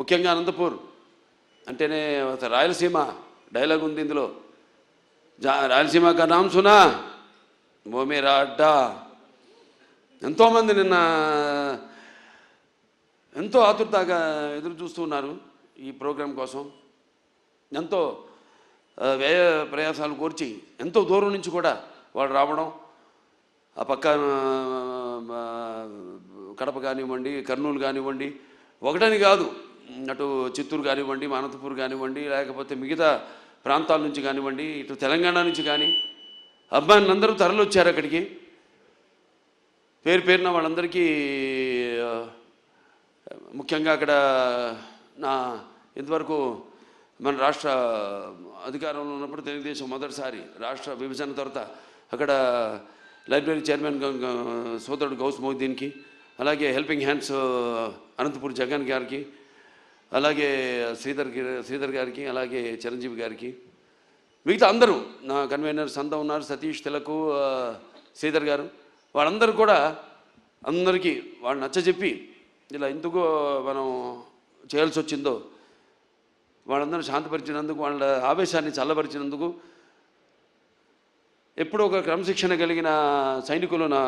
ముఖ్యంగా అనంతపూర్ అంటేనే రాయలసీమ డైలాగ్ ఉంది ఇందులో. రాయలసీమ కా నామ్ సునా ఓ మేరా అడ్డా. ఎంతోమంది నిన్న ఎంతో ఆతురతగా ఎదురు చూస్తూ ఉన్నారు ఈ ప్రోగ్రాం కోసం. ఎంతో వ్యయ ప్రయాసాలు కోర్చి ఎంతో దూరం నుంచి కూడా వాళ్ళు రావడం, ఆ పక్క కడప కానివ్వండి, కర్నూలు కానివ్వండి, ఒకటని కాదు, అటు చిత్తూరు కానివ్వండి, అనంతపూర్ కానివ్వండి, లేకపోతే మిగతా ప్రాంతాల నుంచి కానివ్వండి, ఇటు తెలంగాణ నుంచి కానీ అభిమానులందరూ తరలొచ్చారు అక్కడికి. పేరు పేరున వాళ్ళందరికీ ముఖ్యంగా అక్కడ నా ఇంతవరకు మన రాష్ట్ర అధికారంలో ఉన్నప్పుడు తెలుగుదేశం మొదటిసారి రాష్ట్ర విభజన తర్వాత అక్కడ లైబ్రరీ చైర్మన్ సోదరుడు గౌస్ మొహిద్దీన్కి, అలాగే హెల్పింగ్ హ్యాండ్స్ అనంతపూర్ జగన్ గారికి, అలాగే శ్రీధర్ గారికి, అలాగే చిరంజీవి గారికి, మిగతా అందరూ నా కన్వీనర్స్ అంతా ఉన్నారు, సతీష్ తిలకు, శ్రీధర్ గారు, వాళ్ళందరూ కూడా అందరికీ వాళ్ళు నచ్చజెప్పి ఇలా ఎందుకు మనం చేయాల్సి వచ్చిందో వాళ్ళందరూ శాంతపరిచినందుకు, వాళ్ళ ఆవేశాన్ని చల్లబరిచినందుకు, ఎప్పుడూ ఒక క్రమశిక్షణ కలిగిన సైనికులు నా